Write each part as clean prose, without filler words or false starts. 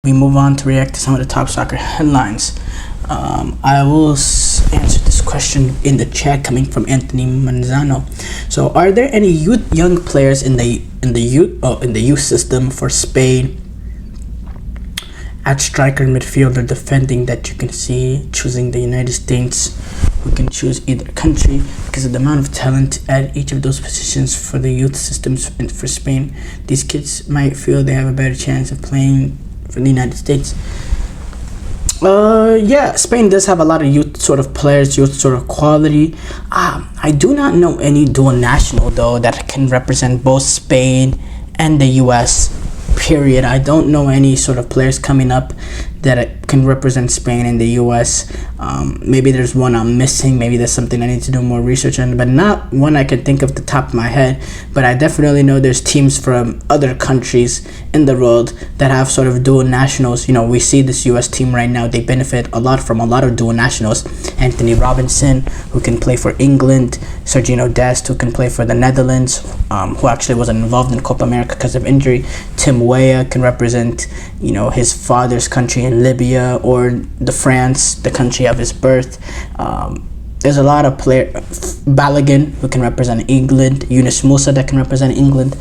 we move on to react to some of the top soccer headlines. I will answer this question in the chat coming from Anthony Manzano. So, are there any young players in the youth system for Spain at striker, midfield, or defending that you can see choosing the United States? We can choose either country because of the amount of talent at each of those positions for the youth systems for Spain. These kids might feel they have a better chance of playing for the United States. Yeah, Spain does have a lot of youth sort of players, youth sort of quality. I do not know any dual national though that can represent both Spain and the US. Period. I don't know any sort of players coming up that can represent Spain and the US. Maybe there's one I'm missing. Maybe there's something I need to do more research on, but not one I can think of the top of my head. But I definitely know there's teams from other countries in the world that have sort of dual nationals. You know, we see this US team right now. They benefit a lot from a lot of dual nationals. Anthony Robinson, who can play for England. Sergio Dest, who can play for the Netherlands, who actually wasn't involved in Copa America because of injury. Tim Weah can represent, his father's country in Libya, or the France, the country of his birth. There's a lot of players. Balogun, who can represent England. Yunus Musa, that can represent England,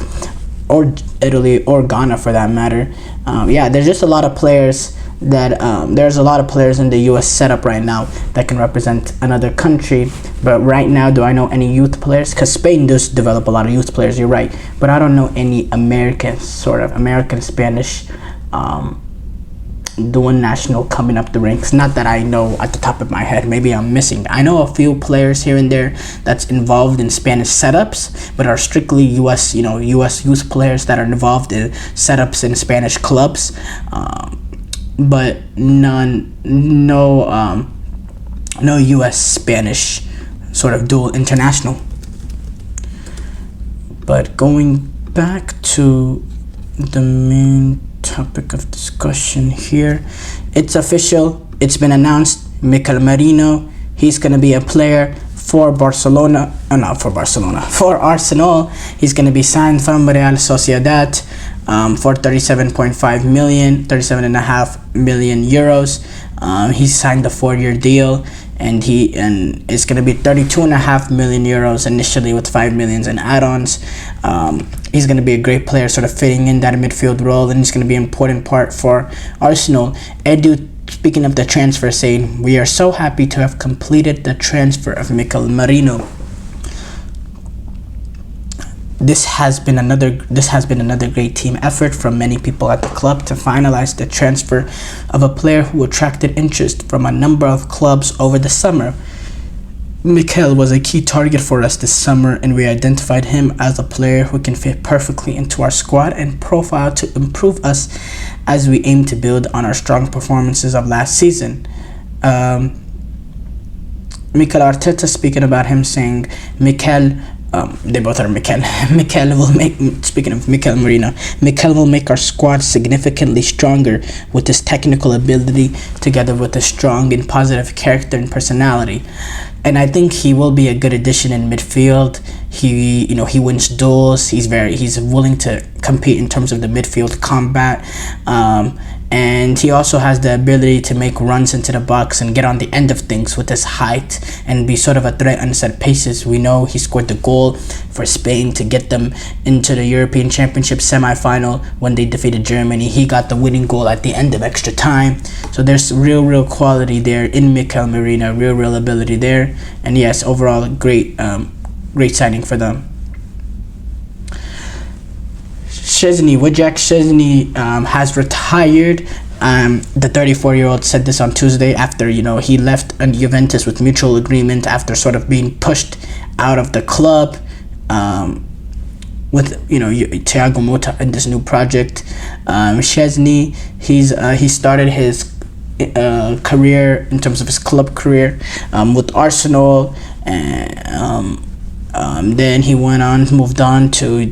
or Italy, or Ghana for that matter. There's just a lot of players that there's a lot of players in the U.S. setup right now that can represent another country. But right now, do I know any youth players? Because Spain does develop a lot of youth players, you're right. But I don't know any American Spanish dual national coming up the ranks. Not that I know at the top of my head. Maybe I'm missing. I know a few players here and there that's involved in Spanish setups, but are strictly U.S. youth players that are involved in setups in Spanish clubs. But no U.S. Spanish sort of dual international. But going back to the main topic of discussion here, it's official. It's been announced. Mikel Merino, he's going to be a player for for Arsenal. He's going to be signed from Real Sociedad for 37.5 million, 37.5 million euros. He signed a 4-year deal, and it's going to be 32.5 million euros initially, with 5 million in add-ons. He's going to be a great player, sort of fitting in that midfield role, and he's going to be an important part for Arsenal. Edu, speaking of the transfer, saying, "We are so happy to have completed the transfer of Mikel Merino. This has been another great team effort from many people at the club to finalize the transfer of a player who attracted interest from a number of clubs over the summer. Mikel was a key target for us this summer, and we identified him as a player who can fit perfectly into our squad and profile to improve us as we aim to build on our strong performances of last season." Mikel Arteta speaking about him, saying, they both are Mikel. Speaking of Mikel Merino, Mikel will make our squad significantly stronger with his technical ability, together with a strong and positive character and personality. And I think he will be a good addition in midfield. He wins duels. He's willing to compete in terms of the midfield combat. And he also has the ability to make runs into the box and get on the end of things with his height and be sort of a threat on set paces. We know he scored the goal for Spain to get them into the European Championship semi-final when they defeated Germany. He got the winning goal at the end of extra time. So there's real quality there in Mikel Merino, real ability there. And yes, overall, great signing for them. Wojciech Szczesny has retired. The 34-year-old said this on Tuesday after he left Juventus with mutual agreement after sort of being pushed out of the club with Thiago Motta in this new project. Szczesny, he started his career in terms of his club career with Arsenal, and then he moved on to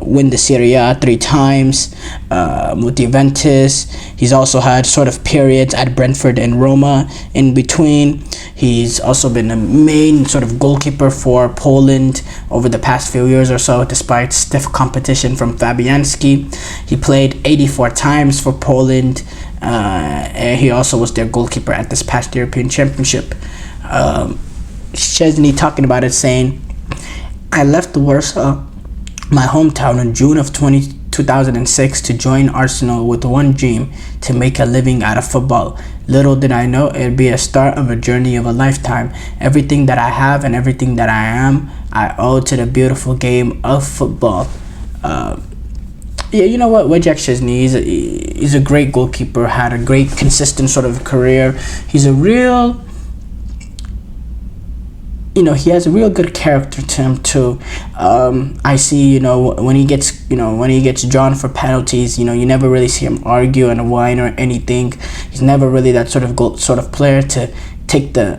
win the Serie A 3 times, with Juventus. He's also had sort of periods at Brentford and Roma in between. He's also been a main sort of goalkeeper for Poland over the past few years or so, despite stiff competition from Fabianski. He played 84 times for Poland, and he also was their goalkeeper at this past European Championship. Szczesny talking about it, saying, "I left Warsaw, my hometown, in June of 2006 to join Arsenal with one dream: to make a living out of football. Little did I know it'd be a start of a journey of a lifetime. Everything that I have and everything that I am, I owe to the beautiful game of football." Yeah, you know what? Wojciech Szczesny, he's a great goalkeeper, had a great consistent sort of career. He's a real, he has a real good character to him too. I see, when he gets drawn for penalties, you never really see him argue and whine or anything. He's never really that sort of player to take to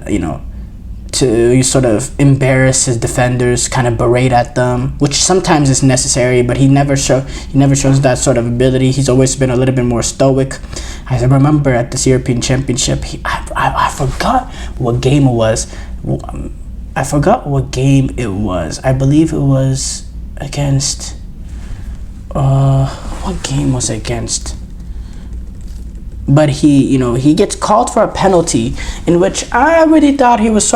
sort of embarrass his defenders, kind of berate at them, which sometimes is necessary, but he never shows that sort of ability. He's always been a little bit more stoic. I remember at this European Championship, I forgot what game it was. I believe it was against. What game was it against? But he gets called for a penalty, in which I really thought it was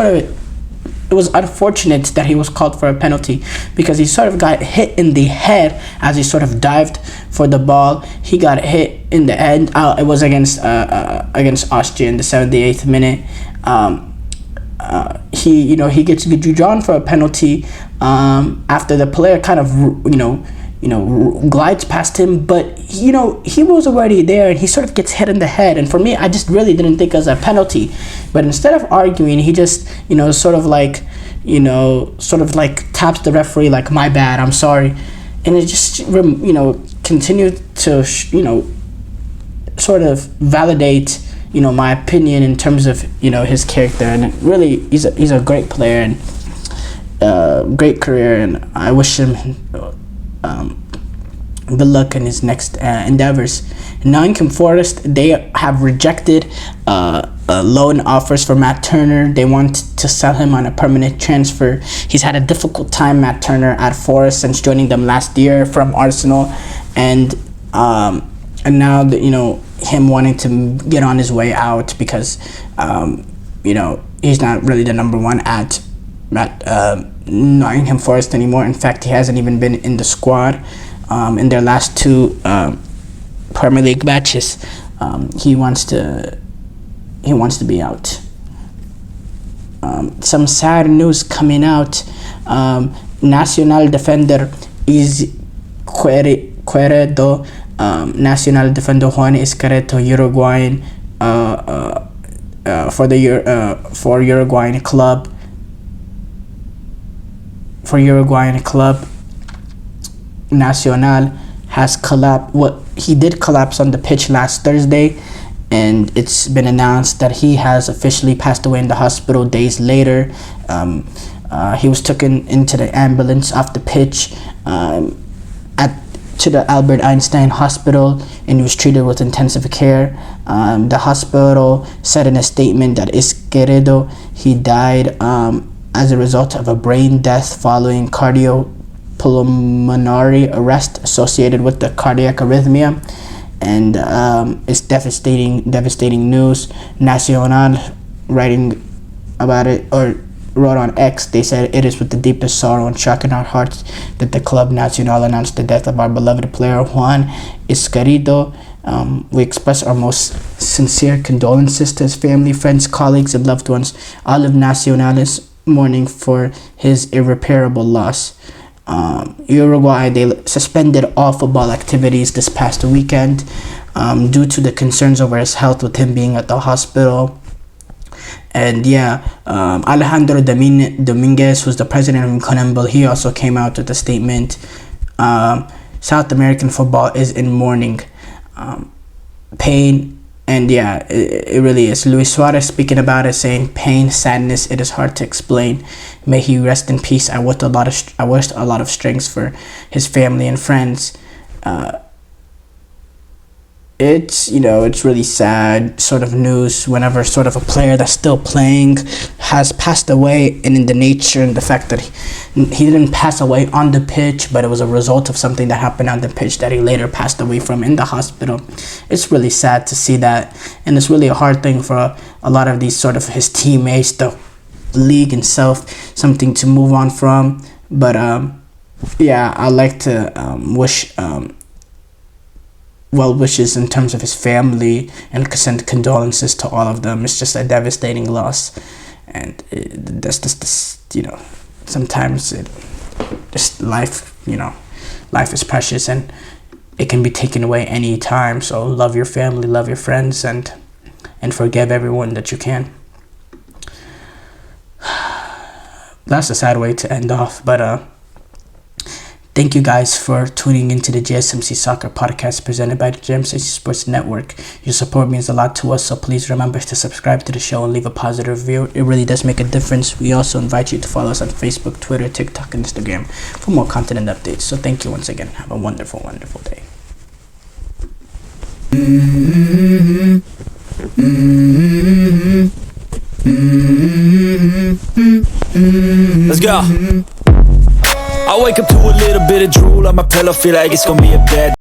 unfortunate that he was called for a penalty, because he sort of got hit in the head as he sort of dived for the ball. He got hit in the head. It was against Austria in the 78th minute. He gets drawn for a penalty after the player kind of glides past him, but he was already there, and he sort of gets hit in the head. And for me, I just really didn't think it was a penalty. But instead of arguing, he just sort of like taps the referee like, "My bad, I'm sorry," and it just continued to sort of validate my opinion in terms of his character. And really, he's a great player and great career, and I wish him good luck in his next endeavors. Nottingham Forest, they have rejected loan offers for Matt Turner. They want to sell him on a permanent transfer. He's had a difficult time, Matt Turner, at Forest since joining them last year from Arsenal, and now him wanting to get on his way out, because he's not really the number one at Nottingham Forest anymore. In fact, he hasn't even been in the squad in their last 2 Premier League matches. He wants to be out. Some sad news coming out. Nacional defender Izquierdo, Nacional defender Juan Izquierdo, Uruguayan, for Uruguayan club Nacional has collapsed. He did collapse on the pitch last Thursday, and it's been announced that he has officially passed away in the hospital days later. He was taken into the ambulance off the pitch to the Albert Einstein Hospital, and he was treated with intensive care. The hospital said in a statement that Izquierdo, he died as a result of a brain death following cardiopulmonary arrest associated with the cardiac arrhythmia. And it's devastating news. Nacional, writing about it, or wrote on X, they said, "It is with the deepest sorrow and shock in our hearts that the Club Nacional announced the death of our beloved player Juan Izquierdo. We express our most sincere condolences to his family, friends, colleagues, and loved ones. All of Nacional is mourning for his irreparable loss." Uruguay, they suspended all football activities this past weekend due to the concerns over his health, with him being at the hospital. And Alejandro Dominguez, who's the president of CONMEBOL, he also came out with a statement. South American football is in mourning. Pain And yeah, it really is. Luis Suarez speaking about it, saying, "Pain, sadness, it is hard to explain. May he rest in peace. I wished a lot of strength for his family and friends." It's it's really sad sort of news whenever sort of a player that's still playing has passed away, and in the nature and the fact that he didn't pass away on the pitch, but it was a result of something that happened on the pitch that he later passed away from in the hospital. It's really sad to see that, and it's really a hard thing for a lot of these sort of his teammates, the league itself, something to move on from. But yeah, I'd like to wish well wishes in terms of his family and send condolences to all of them. It's just a devastating loss, and that's just sometimes just life. Life is precious, and it can be taken away any time. So love your family, love your friends, and forgive everyone that you can. That's a sad way to end off, but thank you guys for tuning into the GSMC Soccer Podcast presented by the GSMC Sports Network. Your support means a lot to us, so please remember to subscribe to the show and leave a positive review. It really does make a difference. We also invite you to follow us on Facebook, Twitter, TikTok, and Instagram for more content and updates. So thank you once again. Have a wonderful, wonderful day. Let's go. I wake up to a little bit of drool on my pillow, feel like it's gonna be a bad